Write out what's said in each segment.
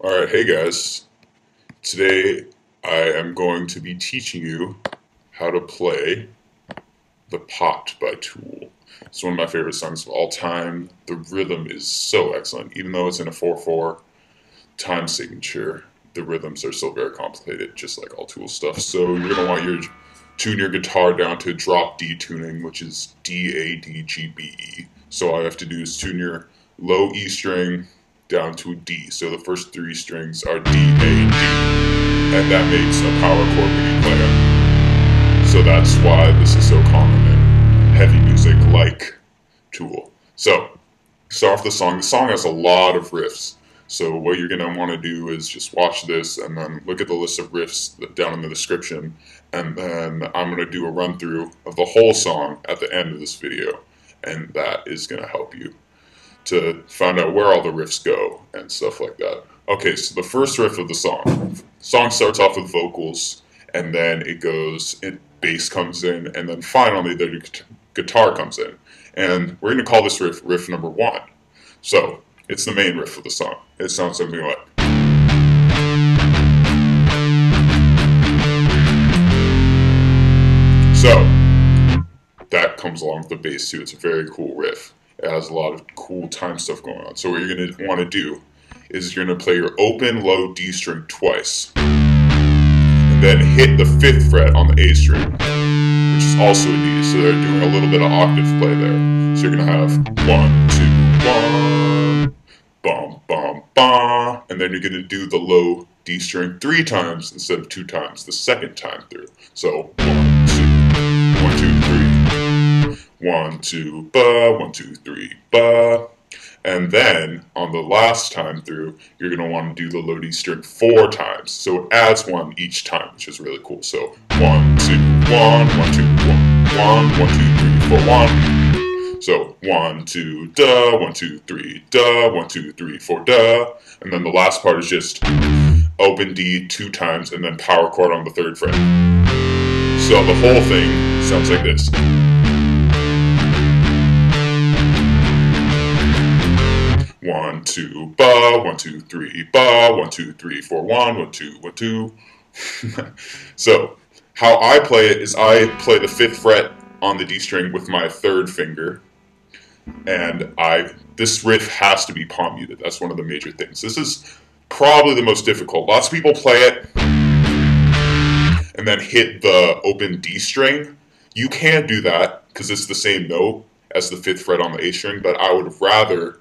Alright, hey guys. Today I am going to be teaching you how to play The Pot by Tool. It's one of my favorite songs of all time. The rhythm is so excellent. Even though it's in a 4/4 time signature, the rhythms are still very complicated, just like all Tool stuff. So you're going to want to tune your guitar down to drop D tuning, which is D, A, D, G, B, E. So all you have to do is tune your low E string down to a D. So the first three strings are D, A, D. And that makes a power chord when you play it. So that's why this is so common in heavy music like Tool. So, start off the song. The song has a lot of riffs. So what you're going to want to do is just watch this and then look at the list of riffs down in the description. And then I'm going to do a run through of the whole song at the end of this video. And that is going to help you to find out where all the riffs go and stuff like that. Okay, so the first riff of the song starts off with vocals, and then it goes, bass comes in, and then finally the guitar comes in. And we're going to call this riff number 1. So, it's the main riff of the song. It sounds something like... So, that comes along with the bass too. It's a very cool riff. It has a lot of cool time stuff going on. So what you're going to want to do is you're going to play your open low D string twice. And then hit the 5th fret on the A string, which is also a D. So they're doing a little bit of octave play there. So you're going to have 1, 2, 1, bum, bum, bum. And then you're going to do the low D string 3 times instead of 2 times the second time through. So 1, 2, 1, 2, 3. 1, 2, ba, 1, 2, 3, ba. And then, on the last time through, you're going to want to do the low D string 4 times. So it adds 1 each time, which is really cool. So 1, 2, 1, 1, 2, 1, 1, 1, 2, 3, 4, 1. So 1, 2, da, 1, 2, 3, da, 1, 2, 3, 4, da. And then the last part is just open D 2 times and then power chord on the 3rd fret. So the whole thing sounds like this. 1, 2, ba, 1, 2, 3, ba, 1, 2, 3, 4, 1, 1, 2, 1, 2. So, how I play it is I play the 5th fret on the D string with my 3rd finger. And this riff has to be palm muted. That's one of the major things. This is probably the most difficult. Lots of people play it and then hit the open D string. You can do that because it's the same note as the 5th fret on the A string, but I would rather...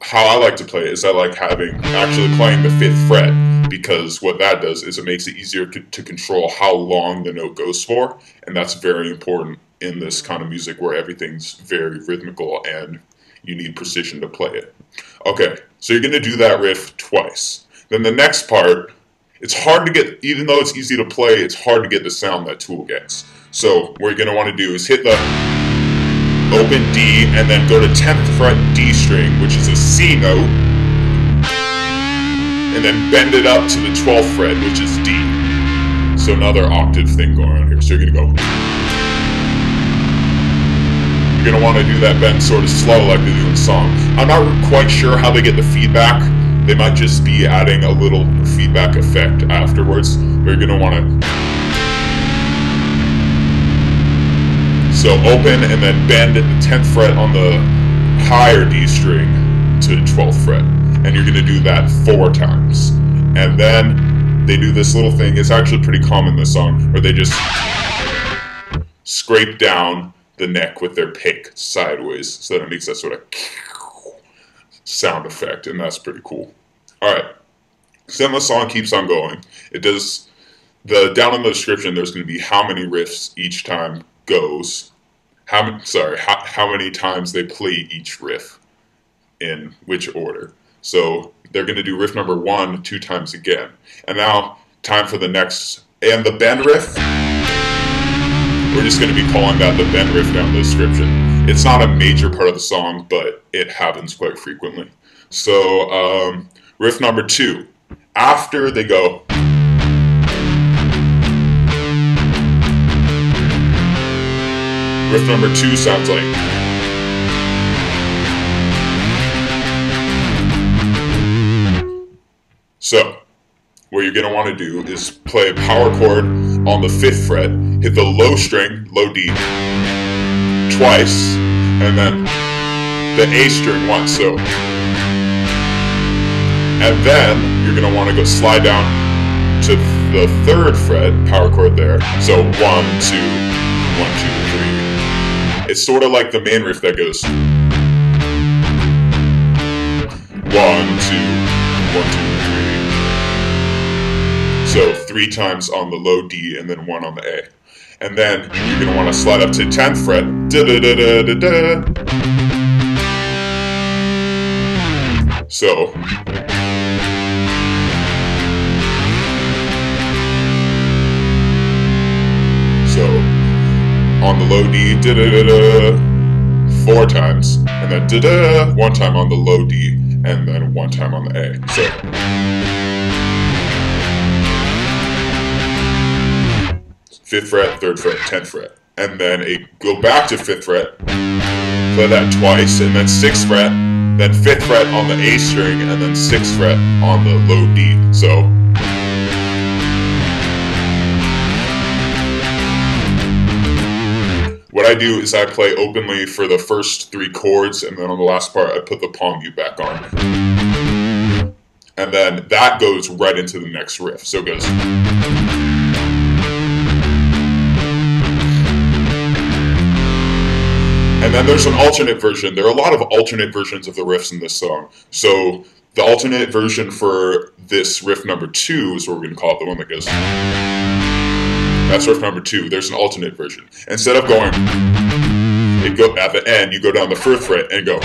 How I like to play it is I like actually playing the 5th fret, because what that does is it makes it easier to control how long the note goes for, and that's very important in this kind of music where everything's very rhythmical and you need precision to play it. Okay, so you're going to do that riff twice. Then the next part, it's hard to get, even though it's easy to play, it's hard to get the sound that Tool gets. So what you're going to want to do is hit the open D, and then go to 10th fret D string, which is a C note, and then bend it up to the 12th fret, which is D. So another octave thing going on here. So you're going to go... You're going to want to do that bend sort of slow like they do in song. I'm not quite sure how they get the feedback. They might just be adding a little feedback effect afterwards. But you're going to want to... So open and then bend at the 10th fret on the higher D string to the 12th fret. And you're going to do that 4 times. And then they do this little thing, it's actually pretty common in this song, where they just scrape down the neck with their pick sideways, so that it makes that sort of sound effect, and that's pretty cool. Alright, so then the song keeps on going. It does, down in the description there's going to be how many riffs each time goes, how many times they play each riff in which order. So they're going to do riff number 1 2 times again. And now time for the next, and the bend riff, we're just going to be calling that the bend riff down the description. It's not a major part of the song, but it happens quite frequently. So riff number 2, after they go riff number 2 sounds like... So what you're going to want to do is play a power chord on the 5th fret, hit the low string, low D, twice, and then the A string once. So, and then you're going to want to go slide down to the 3rd fret, power chord there. So 1, 2, 1, 2, 3. It's sort of like the main riff that goes 1, 2, 1, 2, 3. So 3 times on the low D and then 1 on the A. And then you're going to want to slide up to 10th fret. Da, da, da, da, da, da. So on the low D, da da da da, 4 times, and then da da, 1 time on the low D, and then 1 time on the A. So 5th fret, 3rd fret, 10th fret, and then go back to 5th fret, play that twice, and then 6th fret, then 5th fret on the A string, and then 6th fret on the low D. So what I do is I play openly for the first 3 chords, and then on the last part I put the palm mute back on. And then that goes right into the next riff. So it goes. And then there's an alternate version. There are a lot of alternate versions of the riffs in this song. So the alternate version for this riff number 2 is what we're going to call it, the one that goes. That's riff number 2. There's an alternate version. Instead of going, at the end, you go down the 4th fret and go.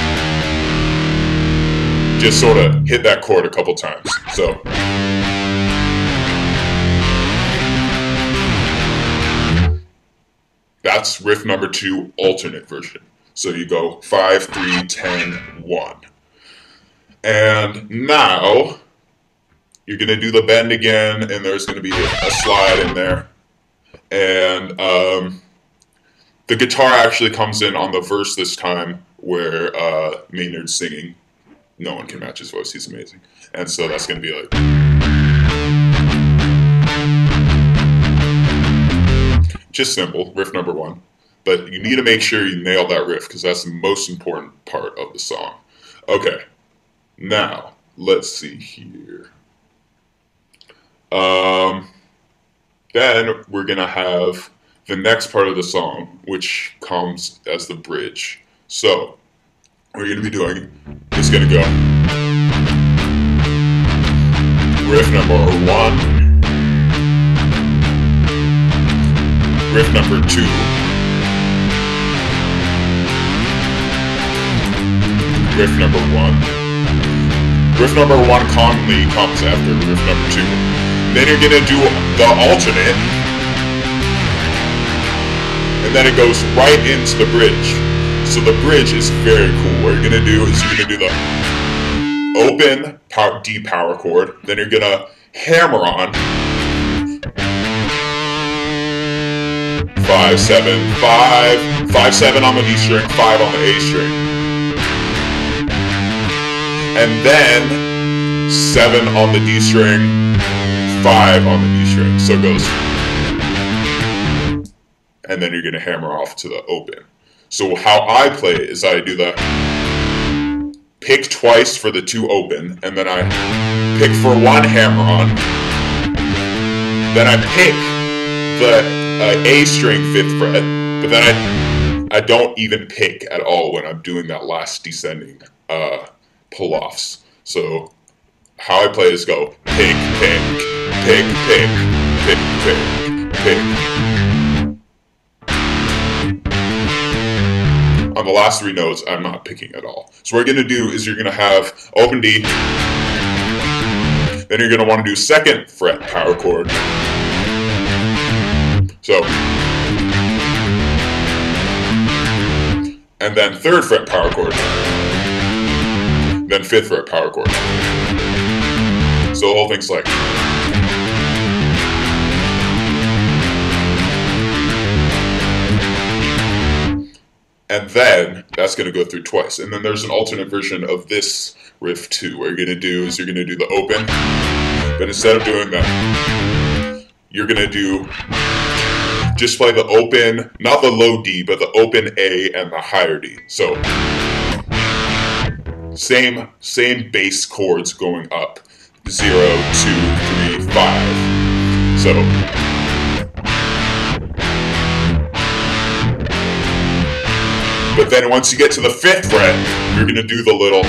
Just sort of hit that chord a couple times. So. That's riff number 2 alternate version. So you go 5, 3, 10, 1. And now you're going to do the bend again, and there's going to be a slide in there. And the guitar actually comes in on the verse this time, where Maynard's singing. No one can match his voice, he's amazing. And so that's going to be like. Just simple, riff number 1. But you need to make sure you nail that riff, because that's the most important part of the song. Okay, now, let's see here. Then we're going to have the next part of the song, which comes as the bridge. So, what we're going to be doing is going to go riff number 1, riff number 2, riff number 1. Riff number 1 commonly comes after riff number 2. Then you're going to do the alternate, and then it goes right into the bridge. So the bridge is very cool. What you're going to do is you're going to do the open D power chord, then you're going to hammer on 5, 7, 5, 5, 7 on the D string, 5 on the A string. And then 7 on the D string, 5 on the D string. So it goes. And then you're going to hammer off to the open. So how I play it is I do the pick twice for the 2 open, and then I pick for 1 hammer on. Then I pick the A string 5th fret, but then I don't even pick at all when I'm doing that last descending pull-offs. So how I play is go pick, pick, pick, pick, pick, pick, pick. On the last 3 notes, I'm not picking at all. So what you're going to do is you're going to have open D, then you're going to want to do 2nd fret power chord. So, and then 3rd fret power chord, then 5th fret power chord. So the whole thing's like. And then that's going to go through twice. And then there's an alternate version of this Riff 2. What you're going to do is you're going to do the open, but instead of doing that, you're going to do, just play the open, not the low D, but the open A and the higher D. So, same bass chords going up, 0, 2, 3, 5. So, but then once you get to the 5th fret, you're going to do the little,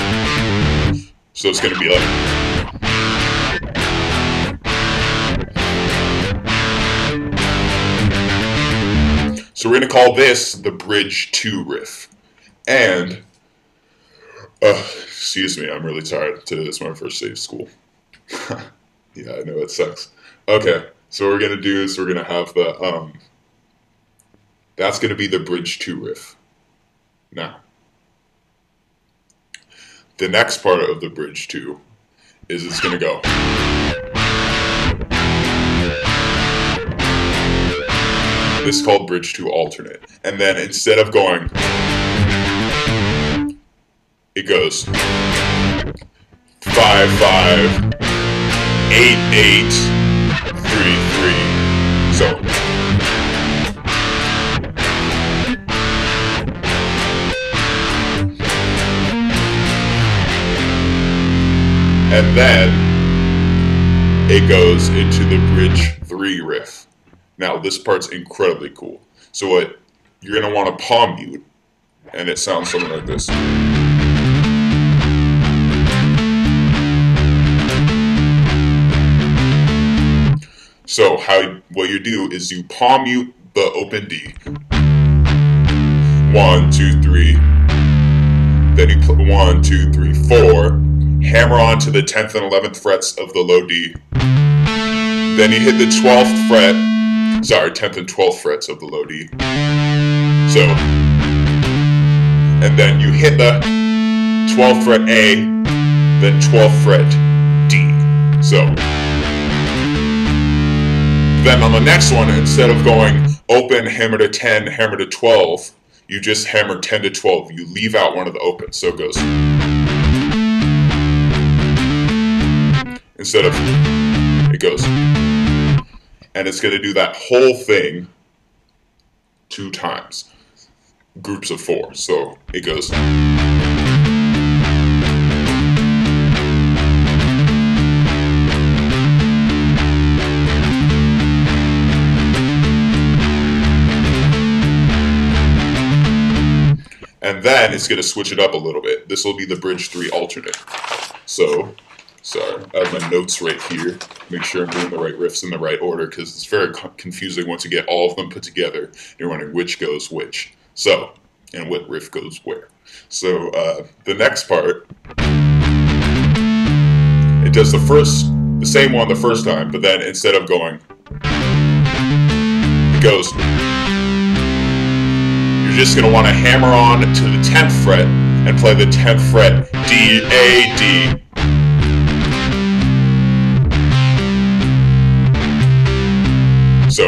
so it's going to be like, so we're going to call this the bridge 2 riff. And, excuse me, I'm really tired. Today is my first day of school. Yeah, I know, it sucks. Okay, so what we're going to do is we're going to have the, that's going to be the bridge 2 riff. Now, the next part of the bridge 2 is it's going to go. This is called bridge 2 alternate. And then instead of going, it goes 5, 5, 8, 8, 3, 3. So, and then it goes into the bridge 3 riff. Now this part's incredibly cool. So what you're gonna want to palm mute, and it sounds something like this. So what you do is you palm mute the open D. 1, 2, 3. Then you put 1, 2, 3, 4. Hammer onto the 10th and 11th frets of the low D. Then you hit the 12th fret, 10th and 12th frets of the low D. So, and then you hit the 12th fret A, then 12th fret D. So, then on the next one, instead of going open, hammer to 10, hammer to 12, you just hammer 10 to 12. You leave out one of the opens, so it goes. Instead of, it goes. And it's going to do that whole thing 2 times. Groups of 4. So it goes. And then it's going to switch it up a little bit. This will be the bridge 3 alternate. So, sorry, I have my notes right here. Make sure I'm doing the right riffs in the right order, because it's very confusing once you get all of them put together. You're wondering which goes which. So, and what riff goes where. So, the next part, it does the same one the first time, but then instead of going, it goes. You're just going to want to hammer on to the 10th fret and play the 10th fret D, A, D. So,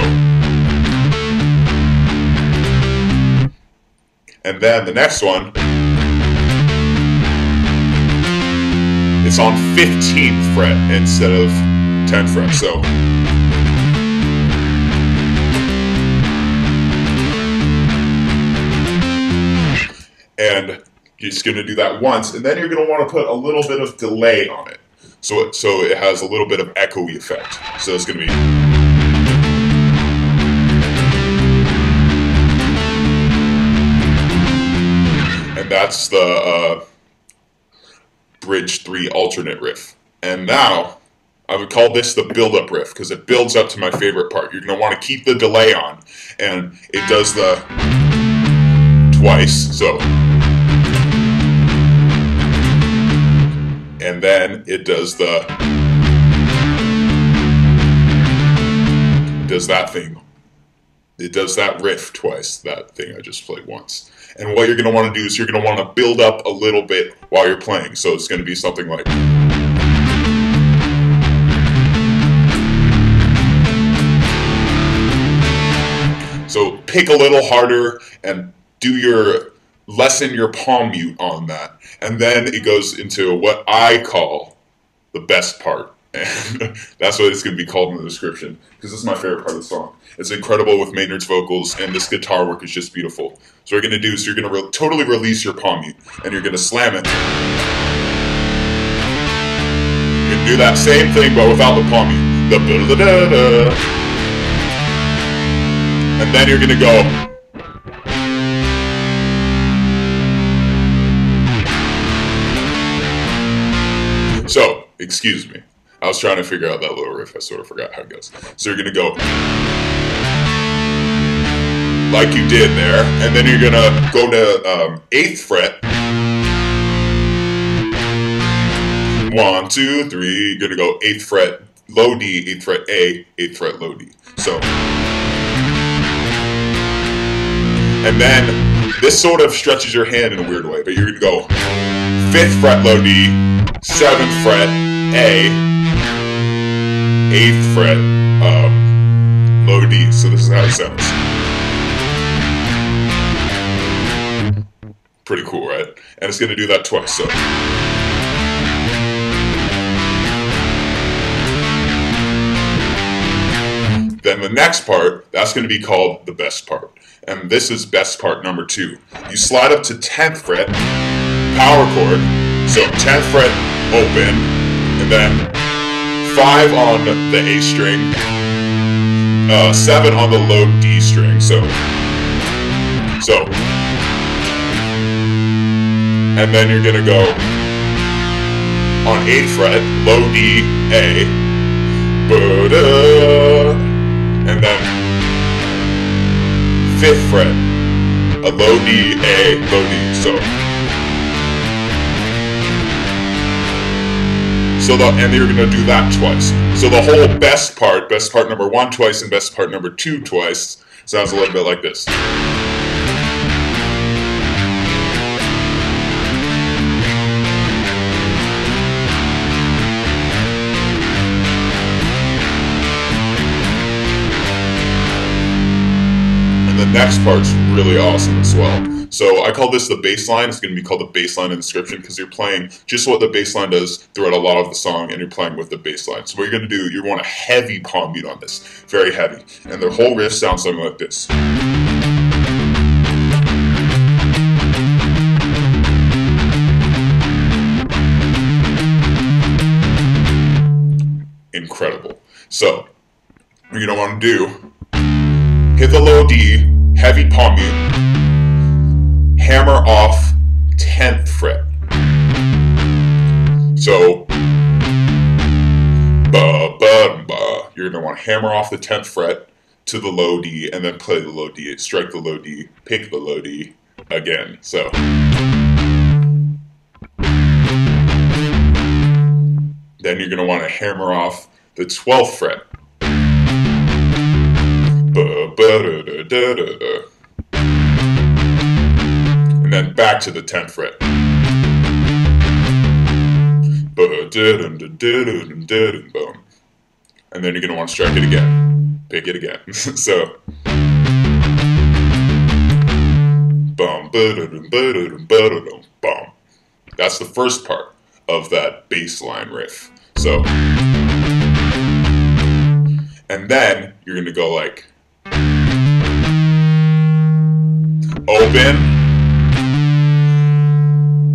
and then the next one, it's on 15th fret instead of 10th fret. So, and you're just going to do that once, and then you're going to want to put a little bit of delay on it, so it has a little bit of echoey effect. So it's going to be. That's the bridge 3 alternate riff. And now, I would call this the build-up riff, because it builds up to my favorite part. You're going to want to keep the delay on, and it does the twice, so. And then it does that thing. It does that riff twice, that thing I just played once. And what you're going to want to do is you're going to want to build up a little bit while you're playing. So it's going to be something like. So pick a little harder and do your lessen your palm mute on that. And then it goes into what I call the best part. And that's what it's going to be called in the description, because this is my favorite part of the song. It's incredible with Maynard's vocals, and this guitar work is just beautiful. So what you're going to do is you're going to totally release your palm mute, and you're going to slam it. You're going to do that same thing, but without the palm mute. Da-da-da-da-da. And then you're going to go. So, excuse me. I was trying to figure out that little riff. I sort of forgot how it goes. So you're going to go like you did there. And then you're going to go to 8th fret. 1, 2, 3. You're going to go 8th fret, low D, 8th fret A, 8th fret, low D. So. And then this sort of stretches your hand in a weird way. But you're going to go 5th fret, low D, 7th fret, A, 8th fret, low D. So this is how it sounds. Pretty cool, right? And it's going to do that twice. So. Then the next part, that's going to be called the best part. And this is best part number 2. You slide up to 10th fret, power chord. So 10th fret, open, and then 5 on the A string, 7 on the low D string. So, and then you're gonna go on 8th fret, low D, A, and then 5th fret, a low D, A, low D. And you're gonna do that twice. So the whole best part number 1 twice and best part number 2 twice, sounds a little bit like this. And the next part's really awesome as well. So I call this the bass line. It's going to be called the bass line in the description, because you're playing just what the bass line does throughout a lot of the song, and you're playing with the bass line. So what you're going to do, you want a heavy palm mute on this, very heavy. And the whole riff sounds something like this. Incredible. So what you're going to want to do, hit the low D, heavy palm mute, hammer off 10th fret. So, you're going to want to hammer off the 10th fret to the low D, and then play the low D, strike the low D, pick the low D again. So, then you're going to want to hammer off the 12th fret. And then back to the 10th fret. And then you're going to want to strike it again. Pick it again. So. That's the first part of that bass line riff. So. And then you're going to go like. Open,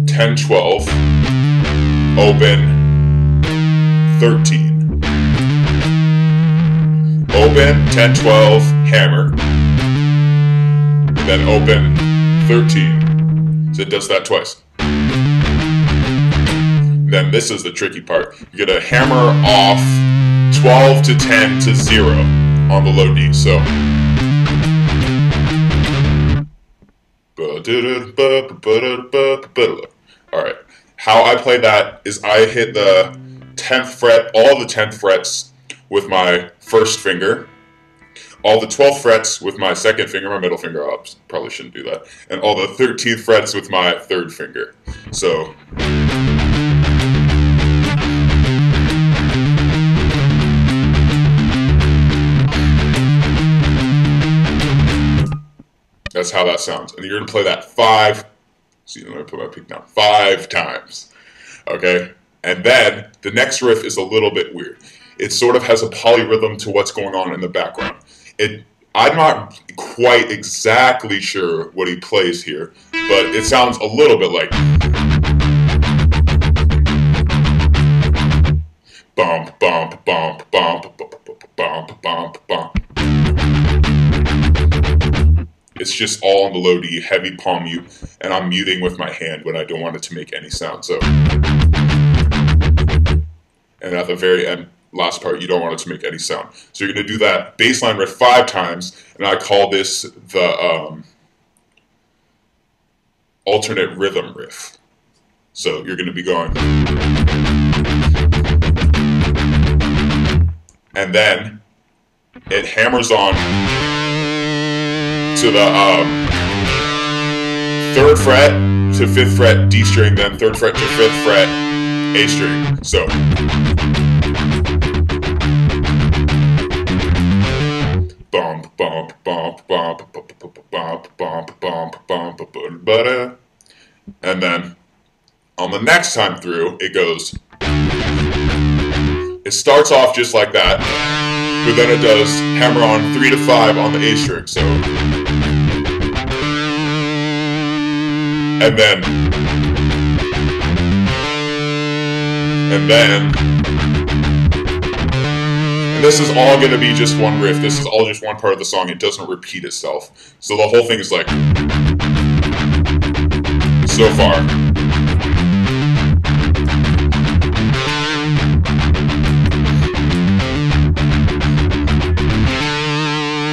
10, 12, open, 13, open, 10, 12, hammer, and then open, 13. So it does that twice. Then this is the tricky part. You're going to hammer off 12 to 10 to 0 on the low D. So. Alright, how I play that is I hit the 10th fret, all the 10th frets with my first finger, all the 12th frets with my second finger, my middle finger, I probably shouldn't do that, and all the 13th frets with my third finger. So, that's how that sounds. And you're going to play that 5 So I'm going to put my pick down 5 times. Okay? And then the next riff is a little bit weird. It sort of has a polyrhythm to what's going on in the background. I'm not quite exactly sure what he plays here, but it sounds a little bit like bump, bump, bump, bump, bump, bump, bump. It's just all on the low D, heavy palm mute, and I'm muting with my hand when I don't want it to make any sound. So, and at the very end, last part, you don't want it to make any sound. So you're going to do that bass line riff 5 times, and I call this the alternate rhythm riff. So you're going to be going, and then it hammers on to the 3rd fret to 5th fret D string, then 3rd fret to 5th fret A string. So bump, bump, bump, bump, bump, bump, bump, bump, bump, and then on the next time through, it goes. It starts off just like that, but then it does hammer on 3 to 5 on the A string. So, and this is all going to be just one riff. This is all just one part of the song. It doesn't repeat itself. So the whole thing is like, so far.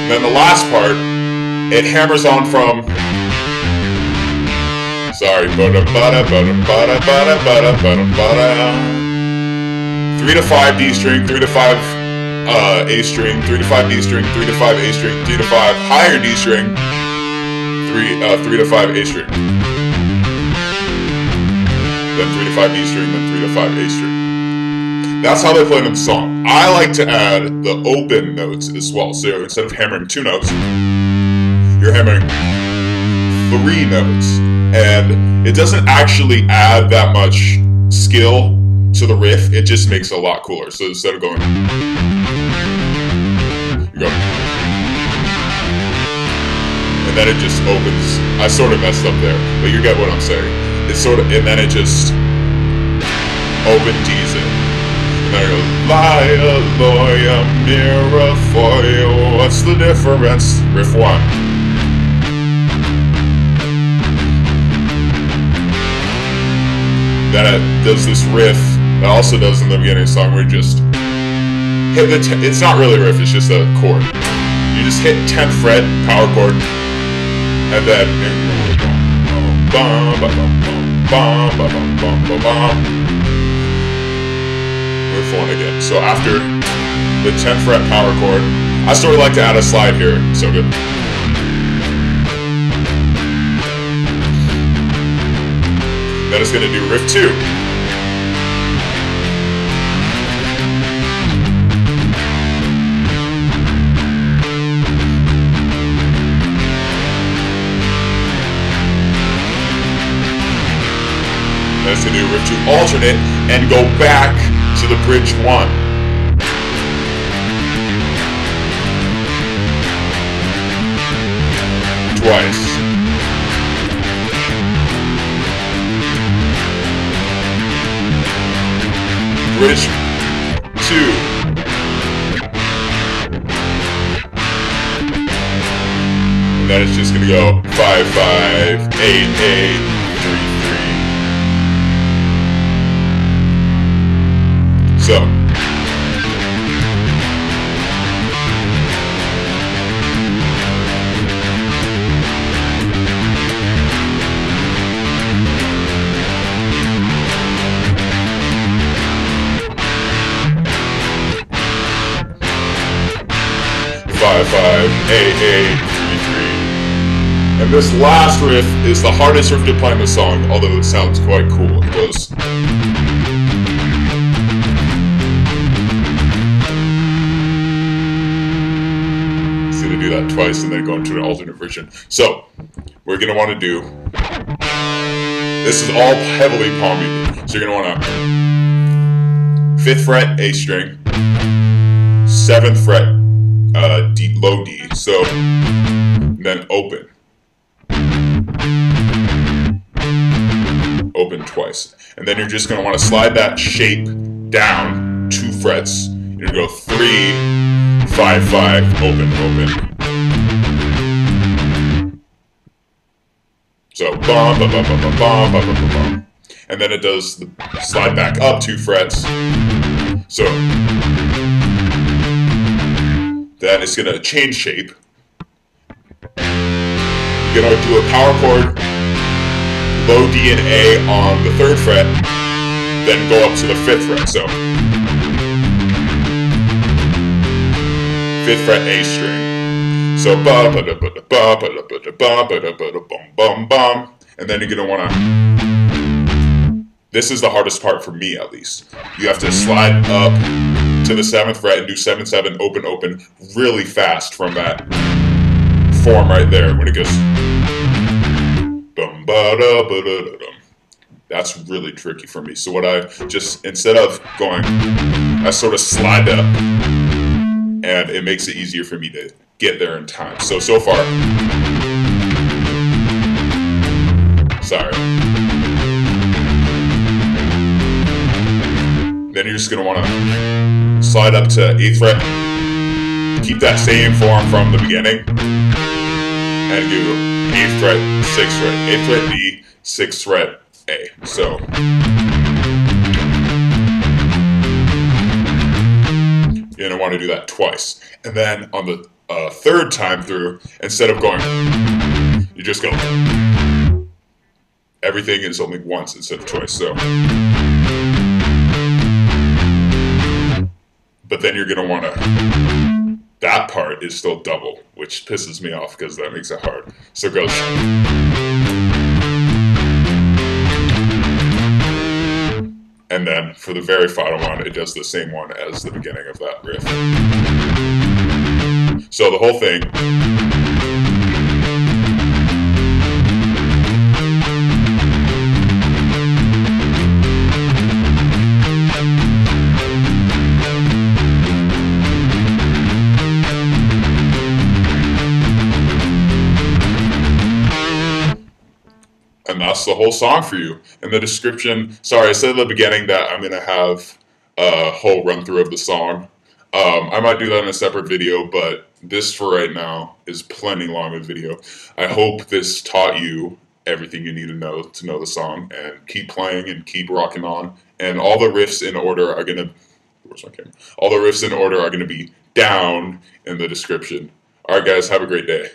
And then the last part, it hammers on from, sorry, 3 to 5 D string, 3 to 5 A string, 3 to 5 D string, 3 to 5 A string, 3 to 5 higher D string, 3 to 5 A string, then 3 to 5 D string, then 3 to 5 A string. That's how they play it in the song. I like to add the open notes as well. So instead of hammering 2 notes, you're hammering 3 notes. And it doesn't actually add that much skill to the riff. It just makes it a lot cooler. So instead of going, you go, and then it just opens. I sort of messed up there, but you get what I'm saying. It's sort of, and then it just open D's it. And then it goes, lie a lawyer, mirror for you. What's the difference? Riff 1. Then it does this riff that also does in the beginning of the song where you just hit the, it's not really a riff, it's just a chord. You just hit 10th fret, power chord, and then riff 1 again. So after the 10th fret power chord, I sort of like to add a slide here, so good. Then it's going to do riff 2. Then it's going to do riff 2 alternate and go back to the bridge 1. Twice. Bridge 2. And then it's just gonna go 5, 5, 8, 8, 3, 3. So. Five, 5, 8, 8, 3, 3. And this last riff is the hardest riff to play in the song, although it sounds quite cool. It goes. It's going to do that twice and then go into an alternate version. So, we're going to want to do. This is all heavily palm muted. So you're going to want to 5th fret A string, 7th fret D, low D, so then open. Open twice. And then you're just going to want to slide that shape down 2 frets. You're going to go 3, 5, 5, open, open. So bum, bum, bum, bum, bum, bum, bum, bum, bum. And then it does the slide back up 2 frets. So then it's going to change shape. You're going to do a power chord, low D and A on the 3rd fret, then go up to the 5th fret. So 5th fret A string. So ba ba da ba da ba ba da ba da ba ba da ba da bum bum bum. And then you're going to want to, this is the hardest part for me at least. You have to slide up to the 7th fret and do 7 7 open open really fast from that form right there when it goes bum ba da ba da da dum. That's really tricky for me. So what I just, instead of going, I sort of slide up and it makes it easier for me to get there in time. So far, sorry. Then you're just going to want to slide up to 8th fret, keep that same form from the beginning, and do 8th fret, 6th fret, 8th fret D, 6th fret A. So you're going to want to do that twice. And then on the 3rd time through, instead of going, you just go, everything is only once instead of twice. So, but then you're going to want to, that part is still double, which pisses me off because that makes it hard. So it goes. And then for the very final one, it does the same one as the beginning of that riff. So the whole thing. And that's the whole song for you. In the description, sorry, I said at the beginning that I'm going to have a whole run through of the song. I might do that in a separate video, but this for right now is plenty long of video. I hope this taught you everything you need to know the song, and keep playing and keep rocking on. And all the riffs in order are going to, where's my camera? All the riffs in order are going to be down in the description. All right, guys, have a great day.